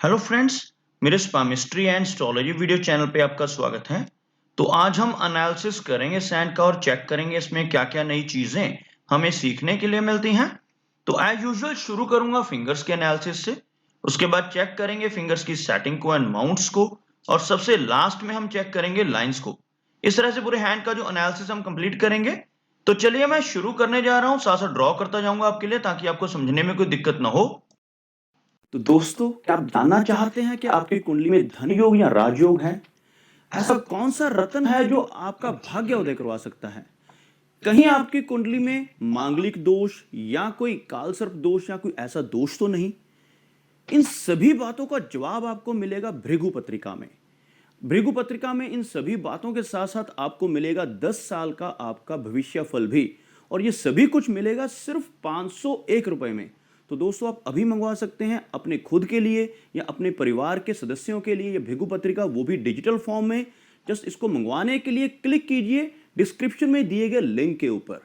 Hello friends, मेरे स्पामिस्ट्री and astrology video channel पे आपका स्वागत है। तो आज हम एनालिसिस करेंगे सैंड का और चेक करेंगे इसमें क्या-क्या नई चीजें हमें सीखने के लिए मिलती हैं। तो एज यूजुअल शुरू करूंगा फिंगर्स के एनालिसिस से, उसके बाद चेक करेंगे फिंगर्स की सेटिंग को एंड माउंट्स को, और सबसे लास्ट में हम चेक करेंगे लाइंस को। इस तरह से पूरे हैंड का जो एनालिसिस हम कंप्लीट करेंगे। तो चलिए मैं शुरू करने जा रहा हूँ, साथ साथ ड्रॉ करता जाऊंगा आपके लिए ताकि आपको समझने में कोई दिक्कत ना हो। तो दोस्तों, क्या आप जानना चाहते हैं कि आपकी कुंडली में धन योग या राजयोग है? ऐसा कौन सा रत्न है जो आपका भाग्य उदय करवा सकता है? कहीं आपकी कुंडली में मांगलिक दोष या कोई कालसर्प दोष या कोई ऐसा दोष तो नहीं? इन सभी बातों का जवाब आपको मिलेगा भृगु पत्रिका में। भृगु पत्रिका में इन सभी बातों के साथ साथ आपको मिलेगा 10 साल का आपका भविष्य फल भी, और ये सभी कुछ मिलेगा सिर्फ 501 रुपए में। तो दोस्तों, आप अभी मंगवा सकते हैं अपने खुद के लिए या अपने परिवार के सदस्यों के लिए ये भृगु पत्रिका, वो भी डिजिटल फॉर्म में। जस्ट इसको मंगवाने के लिए क्लिक कीजिए डिस्क्रिप्शन में दिए गए लिंक के ऊपर।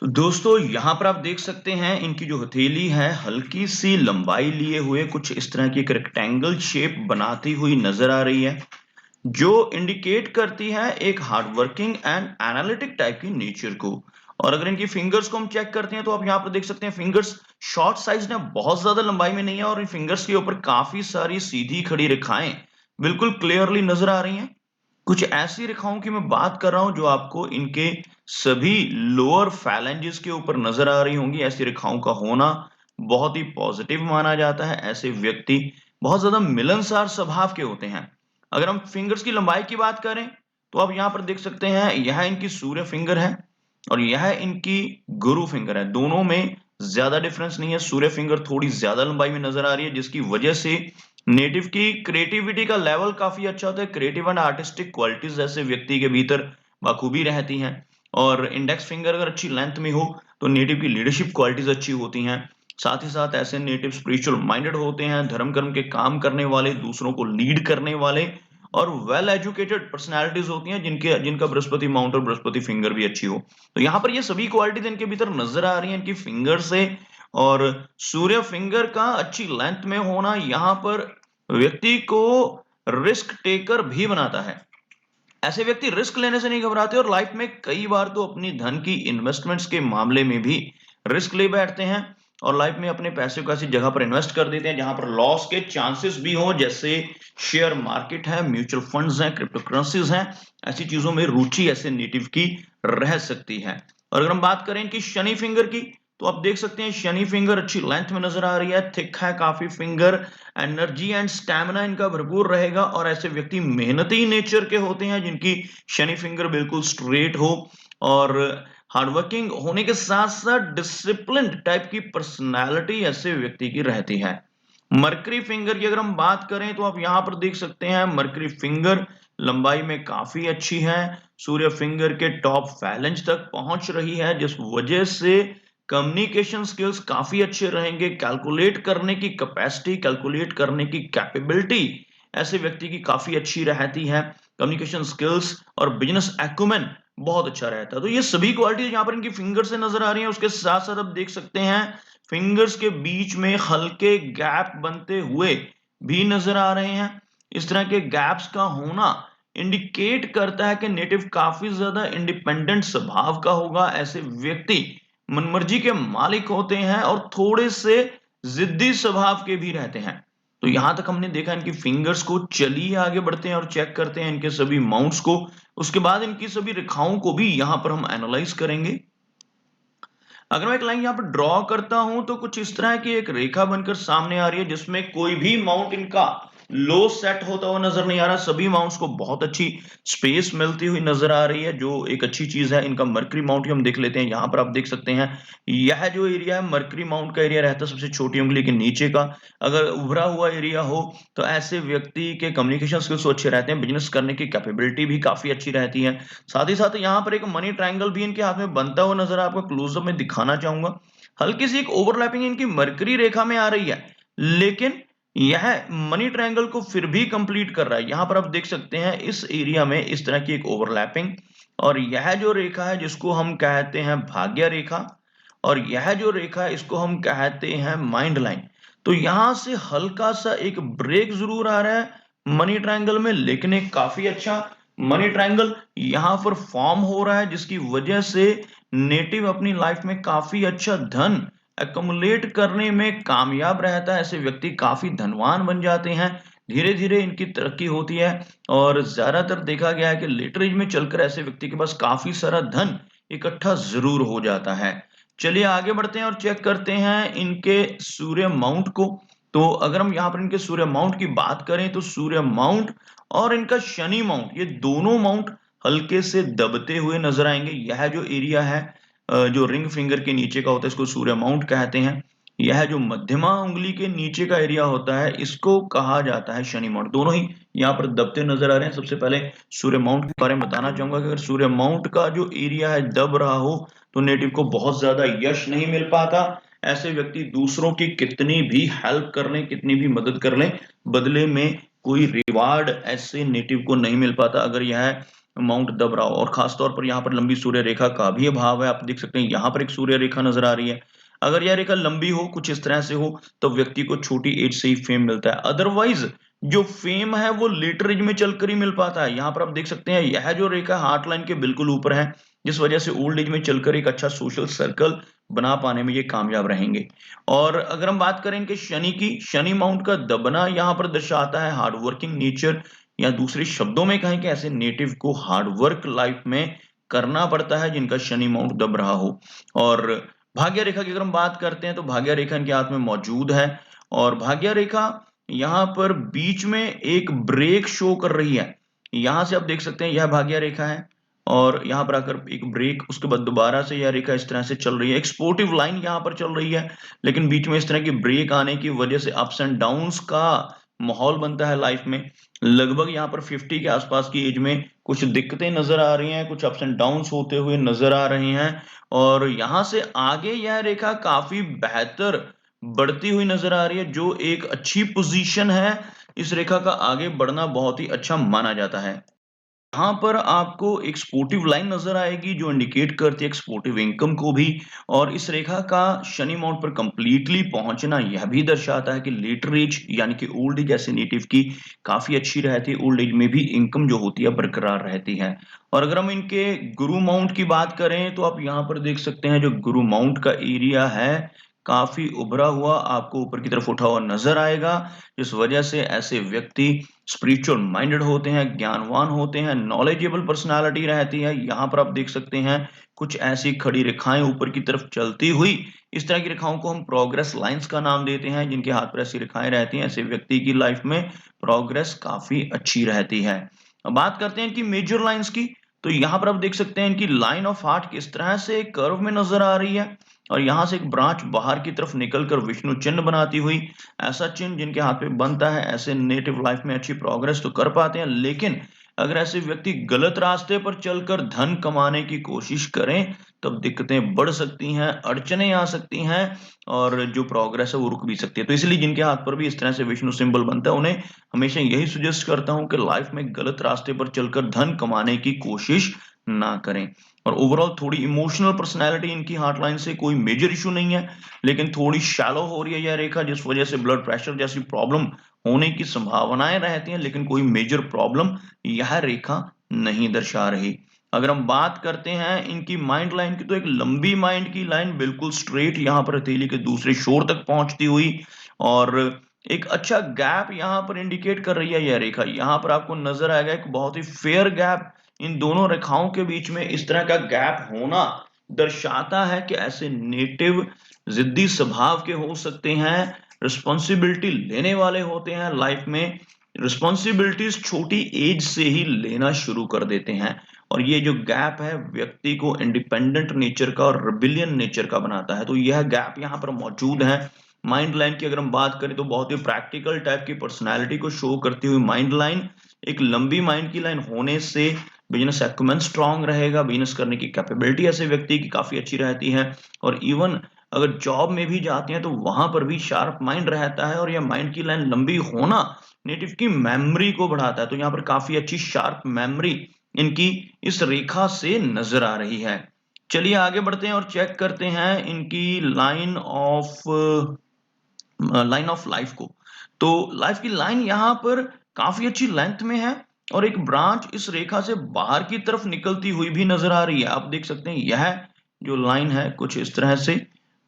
तो दोस्तों यहाँ पर आप देख सकते हैं इनकी जो हथेली है हल्की सी लंबाई लिए हुए कुछ इस तरह की एक रेक्टेंगल शेप बनाती हुई नजर आ रही है, जो इंडिकेट करती है एक hard working and analytic type की नेचर को। और अगर इनकी फिंगर्स को हम चेक करते हैं तो आप यहाँ पर देख सकते हैं फिंगर्स शॉर्ट साइज में बहुत ज्यादा लंबाई में नहीं है, और इन फिंगर्स के ऊपर काफी सारी सीधी खड़ी रेखाएं बिल्कुल क्लियरली नजर आ रही हैं। कुछ ऐसी रेखाओं की मैं बात कर रहा हूं जो आपको इनके सभी लोअर फैलेंजेस के ऊपर नजर आ रही होंगी। ऐसी रेखाओं का होना बहुत ही पॉजिटिव माना जाता है। ऐसे व्यक्ति बहुत ज्यादा मिलनसार स्वभाव के होते हैं। अगर हम फिंगर्स की लंबाई की बात करें तो आप यहाँ पर देख सकते हैं यह इनकी सूर्य फिंगर है और यह इनकी गुरु फिंगर है। दोनों में ज्यादा डिफरेंस नहीं है। सूर्य फिंगर थोड़ी ज्यादा लंबाई में नजर आ रही है, जिसकी वजह से नेटिव की क्रिएटिविटी का लेवल काफी अच्छा होता है। क्रिएटिव एंड आर्टिस्टिक क्वालिटीज ऐसे व्यक्ति के भीतर बखूबी रहती हैं। और इंडेक्स फिंगर अगर अच्छी लेंथ में हो तो नेटिव की लीडरशिप क्वालिटीज अच्छी होती हैं। साथ ही साथ ऐसे नेटिव स्पिरिचुअल माइंडेड होते हैं, धर्म कर्म के काम करने वाले, दूसरों को लीड करने वाले, और वेल एजुकेटेड पर्सनैलिटीज होती हैं जिनका बृहस्पति माउंट और बृहस्पति फिंगर भी अच्छी हो। तो यहाँ पर ये सभी क्वालिटीज इनके भीतर नजर आ रही हैं इनकी फिंगर से। और सूर्य फिंगर का अच्छी लेंथ में होना यहाँ पर व्यक्ति को रिस्क टेकर भी बनाता है। ऐसे व्यक्ति रिस्क लेने से नहीं घबराते और लाइफ में कई बार तो अपनी धन की इन्वेस्टमेंट्स के मामले में भी रिस्क ले बैठते हैं और लाइफ में अपने पैसे को ऐसी जगह पर इन्वेस्ट कर देते हैं जहां पर लॉस के चांसेस भी हो, जैसे शेयर मार्केट है, म्यूचुअल फंड्स हैं, क्रिप्टो करेंसीज हैं। ऐसी चीजों में रुचि ऐसे नेटिव की रह सकती है। और अगर हम बात करें कि शनि फिंगर की, तो आप देख सकते हैं शनि फिंगर अच्छी लेंथ में नजर आ रही है, थिक है काफी फिंगर। एनर्जी एंड स्टैमिना इनका भरपूर रहेगा और ऐसे व्यक्ति मेहनती नेचर के होते हैं जिनकी शनि फिंगर बिल्कुल स्ट्रेट हो और हार्डवर्किंग होने के साथ साथ डिसिप्लिन टाइप की पर्सनालिटी ऐसे व्यक्ति की रहती है। मरकरी फिंगर की अगर हम बात करें तो आप यहां पर देख सकते हैं मरकरी फिंगर लंबाई में काफी अच्छी है, सूर्य फिंगर के टॉप फैलेंज तक पहुंच रही है, जिस वजह से कम्युनिकेशन स्किल्स काफी अच्छे रहेंगे। कैलकुलेट करने की कैपेसिटी, कैलकुलेट करने की कैपेबिलिटी ऐसे व्यक्ति की काफी अच्छी रहती है। कम्युनिकेशन स्किल्स और बिजनेस एक्यूमेन बहुत अच्छा रहता है। तो ये सभी क्वालिटीज यहाँ पर इनकी फिंगर से नजर आ रही हैं। उसके साथ साथ आप देख सकते हैं फिंगर्स के बीच में हल्के गैप बनते हुए भी नजर आ रहे हैं। इस तरह के गैप्स का होना इंडिकेट करता है कि नेटिव काफी ज्यादा इंडिपेंडेंट स्वभाव का होगा। ऐसे व्यक्ति मनमर्जी के मालिक होते हैं और थोड़े से जिद्दी स्वभाव के भी रहते हैं। तो यहां तक हमने देखा इनकी फिंगर्स को। चलिए आगे बढ़ते हैं और चेक करते हैं इनके सभी माउंट्स को। उसके बाद इनकी सभी रेखाओं को भी यहां पर हम एनालाइज करेंगे। अगर मैं एक लाइन यहाँ पर ड्रॉ करता हूं तो कुछ इस तरह की एक रेखा बनकर सामने आ रही है जिसमें कोई भी माउंट इनका लो सेट होता हुआ नजर नहीं आ रहा। सभी माउंट्स को बहुत अच्छी स्पेस मिलती हुई नजर आ रही है, जो एक अच्छी चीज है। इनका मरकरी माउंट हम देख लेते हैं। यहाँ पर आप देख सकते हैं यह जो एरिया है मरकरी माउंट का एरिया रहता है सबसे छोटी उंगली के नीचे का। अगर उभरा हुआ एरिया हो तो ऐसे व्यक्ति के कम्युनिकेशन स्किल्स अच्छे रहते हैं, बिजनेस करने की कैपेबिलिटी भी काफी अच्छी रहती है। साथ ही साथ यहाँ पर एक मनी ट्रायंगल भी इनके हाथ में बनता हुआ नजर आपको क्लोजअप में दिखाना चाहूंगा। हल्की सी एक ओवरलैपिंग इनकी मरकरी रेखा में आ रही है, लेकिन यह मनी ट्रायंगल को फिर भी कंप्लीट कर रहा है। यहां पर आप देख सकते हैं इस एरिया में इस तरह की एक ओवरलैपिंग, और यह जो रेखा है जिसको हम कहते हैं भाग्य रेखा, और यह जो रेखा है इसको हम कहते हैं माइंड लाइन। तो यहाँ से हल्का-सा एक ब्रेक ज़रूर आ रहा है मनी ट्रायंगल में, लेकिन एक काफ़ी अच्छा मनी ट्रायंगल यहाँ पर फ़ॉर्म हो रहा है, जिसकी वजह से नेटिव अपनी लाइफ़ में काफ़ी अच्छा धन एक्युमुलेट करने में कामयाब रहता है। ऐसे व्यक्ति काफ़ी धनवान बन जाते हैं। धीरे-धीरे इनकी तरक्की होती है और ज़्यादातर देखा गया है कि लेटर एज में चलकर ऐसे व्यक्ति के पास काफ़ी सारा धन इकट्ठा ज़रूर हो जाता है। चलिए आगे बढ़ते हैं और चेक करते हैं इनके सूर्य माउंट को। तो अगर हम यहाँ पर इनके सूर्य माउंट की बात करें तो सूर्य माउंट और इनका शनि माउंट, ये दोनों माउंट हल्के से दबते हुए नज़र आएँगे। यह जो एरिया है जो रिंग फिंगर के नीचे का होता है, इसको सूर्य माउंट कहते हैं। यह जो मध्यमा उँगली के नीचे का एरिया होता है, इसको कहा जाता है शनि माउंट। दोनों ही यहाँ पर दबते नज़र आ रहे हैं। सबसे पहले सूर्य माउंट के बारे में बताना चाहूँगा कि अगर सूर्य माउंट का जो एरिया है दब रहा हो, तो नेटिव को बहुत ज़्यादा यश नहीं मिल पाता। ऐसे व्यक्ति दूसरों की कितनी भी हेल्प कर लें, कितनी भी मदद कर लें, बदले में कोई रिवार्ड ऐसे नेटिव को नहीं मिल पाता अगर यह माउंट दब रहा हो। और खास तौर पर यहाँ पर लंबी सूर्य रेखा का भी अभाव है। आप देख सकते हैं यहाँ पर एक सूर्य रेखा नज़र आ रही है। अगर यह रेखा लंबी हो, कुछ इस तरह से हो, तो व्यक्ति को छोटी एज से ही फेम मिलता है। अदरवाइज़ जो फेम है वो लेटर एज में चलकर ही मिल पाता है। यहाँ पर आप देख सकते हैं यह जो रेखा हार्ट लाइन के बिल्कुल ऊपर है, जिस वजह से ओल्ड एज में चलकर एक अच्छा सोशल सर्कल बना पाने में ये कामयाब रहेंगे। और अगर हम बात करें इनके शनि की, शनि माउंट का दबना यहाँ पर दर्शाता है हार्ड वर्किंग नेचर, या दूसरे शब्दों में कहें कि ऐसे नेटिव को हार्ड वर्क लाइफ में करना पड़ता है जिनका शनि माउंट दब रहा हो। और भाग्य रेखा की अगर हम बात करते हैं तो भाग्य रेखा इनके हाथ में मौजूद है और भाग्य रेखा यहाँ पर बीच में एक ब्रेक शो कर रही है। यहाँ से आप देख सकते हैं यह भाग्य रेखा है और यहाँ पर आकर एक ब्रेक, उसके बाद दोबारा से यह रेखा इस तरह से चल रही है। एक स्पोर्टिव लाइन यहाँ पर चल रही है, लेकिन बीच में इस तरह की ब्रेक आने की वजह से अप्स एंड डाउन्स का माहौल बनता है लाइफ में। लगभग यहाँ पर 50 के आसपास की एज में कुछ दिक्कतें नज़र आ रही हैं, कुछ अप्स एंड डाउन्स होते हुए नज़र आ रहे हैं और यहाँ से आगे यह रेखा काफ़ी बेहतर बढ़ती हुई नज़र आ रही है, जो एक अच्छी पोज़ीशन है। इस रेखा का आगे बढ़ना बहुत ही अच्छा माना जाता है। यहाँ पर आपको एक स्पोर्टिव लाइन नज़र आएगी जो इंडिकेट करती है एक स्पोर्टिव इनकम को भी, और इस रेखा का शनि माउंट पर कंप्लीटली पहुंचना यह भी दर्शाता है कि लेटर एज यानी कि ओल्ड एज ऐसे नेटिव की काफ़ी अच्छी रहती है। ओल्ड एज में भी इनकम जो होती है बरकरार रहती है। और अगर हम इनके गुरु माउंट की बात करें तो आप यहाँ पर देख सकते हैं जो गुरु माउंट का एरिया है काफ़ी उभरा हुआ आपको ऊपर की तरफ उठा हुआ नज़र आएगा। इस वजह से ऐसे व्यक्ति स्पिरिचुअल माइंडेड होते हैं, ज्ञानवान होते हैं, नॉलेजेबल पर्सनैलिटी रहती है। यहाँ पर आप देख सकते हैं कुछ ऐसी खड़ी रेखाएँ ऊपर की तरफ चलती हुई, इस तरह की रेखाओं को हम प्रोग्रेस लाइन्स का नाम देते हैं। जिनके हाथ पर ऐसी रेखाएँ रहती हैं, ऐसे व्यक्ति की लाइफ में प्रोग्रेस काफ़ी अच्छी रहती है। अब बात करते हैं इनकी मेजर लाइन्स की, तो यहाँ पर आप देख सकते हैं इनकी लाइन ऑफ हार्ट किस तरह से कर्व में नज़र आ रही है और यहाँ से एक ब्रांच बाहर की तरफ निकलकर विष्णु चिन्ह बनाती हुई, ऐसा चिन्ह जिनके हाथ पे बनता है ऐसे नेटिव लाइफ में अच्छी प्रोग्रेस तो कर पाते हैं, लेकिन अगर ऐसे व्यक्ति गलत रास्ते पर चलकर धन कमाने की कोशिश करें तब दिक्कतें बढ़ सकती हैं, अड़चनें आ सकती हैं और जो प्रोग्रेस है वो रुक भी सकती है। तो इसलिए जिनके हाथ पर भी इस तरह से विष्णु सिंबल बनता है उन्हें हमेशा यही सजेस्ट करता हूँ कि लाइफ में गलत रास्ते पर चलकर धन कमाने की कोशिश ना करें। और ओवरऑल थोड़ी इमोशनल पर्सनैलिटी इनकी हार्ट लाइन से कोई मेजर इश्यू नहीं है, लेकिन थोड़ी शैलो हो रही है यह रेखा, जिस वजह से ब्लड प्रेशर जैसी प्रॉब्लम होने की संभावनाएं रहती हैं, लेकिन कोई मेजर प्रॉब्लम यह रेखा नहीं दर्शा रही। अगर हम बात करते हैं इनकी माइंड लाइन की, तो एक लंबी माइंड की लाइन बिल्कुल स्ट्रेट यहाँ पर हथेली के दूसरे छोर तक पहुंचती हुई और एक अच्छा गैप यहाँ पर इंडिकेट कर रही है यह रेखा। यहाँ पर आपको नजर आएगा एक बहुत ही फेयर गैप, इन दोनों रेखाओं के बीच में इस तरह का गैप होना दर्शाता है कि ऐसे नेटिव जिद्दी स्वभाव के हो सकते हैं, रिस्पॉन्सिबिलिटी लेने वाले होते हैं, लाइफ में रिस्पॉन्सिबिलिटीज छोटी एज से ही लेना शुरू कर देते हैं और ये जो गैप है व्यक्ति को इंडिपेंडेंट नेचर का और रिबिलियन नेचर का बनाता है। तो यह गैप यहाँ पर मौजूद है। माइंड लाइन की अगर हम बात करें तो बहुत ही प्रैक्टिकल टाइप की पर्सनैलिटी को शो करती हुई माइंड लाइन, एक लंबी माइंड की लाइन होने से बिजनेस एक्यूमेन स्ट्रांग रहेगा, बिजनेस करने की कैपेबिलिटी ऐसे व्यक्ति की काफी अच्छी रहती है और इवन अगर जॉब में भी जाते हैं तो वहां पर भी शार्प माइंड रहता है और यह माइंड की लाइन लंबी होना नेटिव की मेमोरी को बढ़ाता है। तो यहाँ पर काफी अच्छी शार्प मेमोरी इनकी इस रेखा से नजर आ रही है। चलिए आगे बढ़ते हैं और चेक करते हैं इनकी line of line of life को। तो लाइफ की लाइन यहाँ पर काफी अच्छी लेंथ में है और एक ब्रांच इस रेखा से बाहर की तरफ निकलती हुई भी नजर आ रही है। आप देख सकते हैं यह जो लाइन है कुछ इस तरह से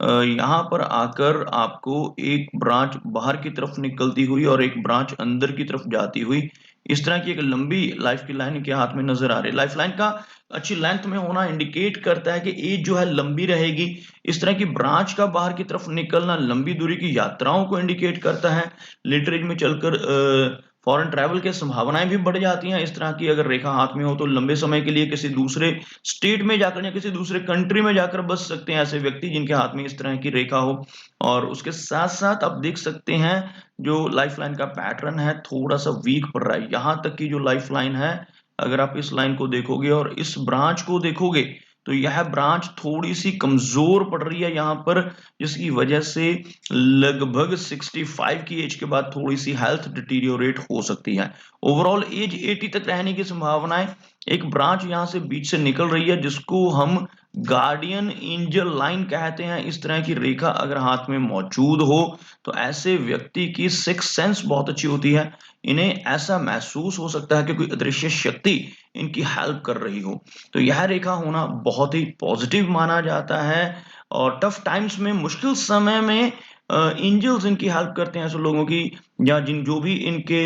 यहाँ पर आकर आपको एक ब्रांच बाहर की तरफ निकलती हुई और एक ब्रांच अंदर की तरफ जाती हुई, इस तरह की एक लंबी लाइफ की लाइन इनके हाथ में नजर आ रही है। लाइफ लाइन का अच्छी लेंथ में होना इंडिकेट करता है कि एज जो है लंबी रहेगी। इस तरह की ब्रांच का बाहर की तरफ निकलना लंबी दूरी की यात्राओं को इंडिकेट करता है। लेटर एज में चलकर फॉरेन ट्रैवल की संभावनाएं भी बढ़ जाती हैं। इस तरह की अगर रेखा हाथ में हो तो लंबे समय के लिए किसी दूसरे स्टेट में जाकर या किसी दूसरे कंट्री में जाकर बस सकते हैं ऐसे व्यक्ति जिनके हाथ में इस तरह की रेखा हो। और उसके साथ साथ आप देख सकते हैं जो लाइफ लाइन का पैटर्न है थोड़ा सा वीक पड़ रहा है। यहाँ तक की जो लाइफ लाइन है, अगर आप इस लाइन को देखोगे और इस ब्रांच को देखोगे तो यह ब्रांच थोड़ी सी कमजोर पड़ रही है यहाँ पर, जिसकी वजह से लगभग 65 की एज के बाद थोड़ी सी हेल्थ डिटीरियोरेट हो सकती है। ओवरऑल एज 80 तक रहने की संभावनाएं, एक ब्रांच यहाँ से बीच से निकल रही है जिसको हम गार्डियन एंजल लाइन कहते हैं। इस तरह की रेखा अगर हाथ में मौजूद हो तो ऐसे व्यक्ति की सिक्स सेंस बहुत अच्छी होती है। इन्हें ऐसा महसूस हो सकता है कि कोई अदृश्य शक्ति इनकी हेल्प कर रही हो। तो यह रेखा होना बहुत ही पॉजिटिव माना जाता है और टफ टाइम्स में, मुश्किल समय में एंजल्स इनकी हेल्प करते हैं ऐसे लोगों की, या जिन जो भी इनके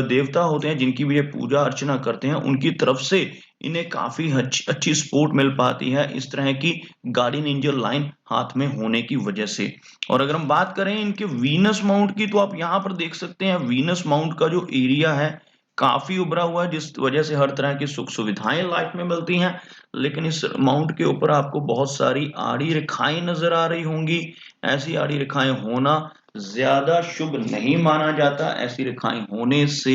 देवता होते हैं जिनकी भी ये पूजा अर्चना करते हैं उनकी तरफ से इन्हें काफी अच्छी सपोर्ट मिल पाती है इस तरह की गार्डियन एंजल लाइन हाथ में होने की वजह से। और अगर हम बात करें इनके वीनस माउंट की तो आप यहाँ पर देख सकते हैं वीनस माउंट का जो एरिया है काफी उभरा हुआ है, जिस वजह से हर तरह की सुख सुविधाएं लाइफ में मिलती हैं। लेकिन इस माउंट के ऊपर आपको बहुत सारी आड़ी रेखाएं नजर आ रही होंगी। ऐसी आड़ी रेखाएं होना ज्यादा शुभ नहीं माना जाता। ऐसी रेखाएं होने से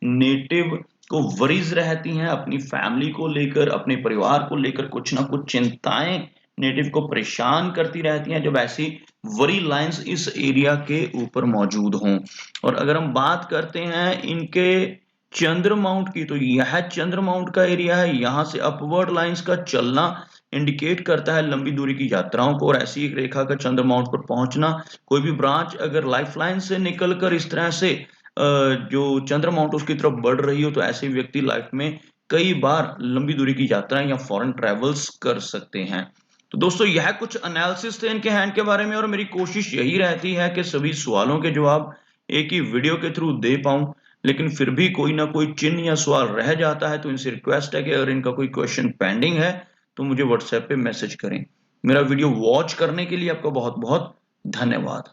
नेटिव को वरीज रहती हैं, अपनी फैमिली को लेकर, अपने परिवार को लेकर कुछ ना कुछ चिंताएं नेटिव को परेशान करती रहती हैं जब ऐसी वरी लाइंस इस एरिया के ऊपर मौजूद हों। और अगर हम बात करते हैं इनके चंद्र माउंट की तो यह चंद्र माउंट का एरिया है। यहाँ से अपवर्ड लाइंस का चलना इंडिकेट करता है लंबी दूरी की यात्राओं को और ऐसी एक रेखा का चंद्र माउंट पर पहुंचना। कोई भी ब्रांच अगर लाइफ लाइन से निकलकर इस तरह से जो चंद्र माउंट उसकी तरफ बढ़ रही हो तो ऐसे व्यक्ति लाइफ में कई बार लंबी दूरी की यात्राएं या फॉरेन ट्रेवल्स कर सकते हैं। तो दोस्तों यह कुछ एनालिसिस थे इनके हैंड के बारे में और मेरी कोशिश यही रहती है कि सभी सवालों के जवाब एक ही वीडियो के थ्रू दे पाऊं। लेकिन फिर भी कोई ना कोई चिन्ह या सवाल रह जाता है तो इनसे रिक्वेस्ट है कि अगर इनका कोई क्वेश्चन पेंडिंग है तो मुझे व्हाट्सएप पे मैसेज करें। मेरा वीडियो वॉच करने के लिए आपका बहुत बहुत धन्यवाद।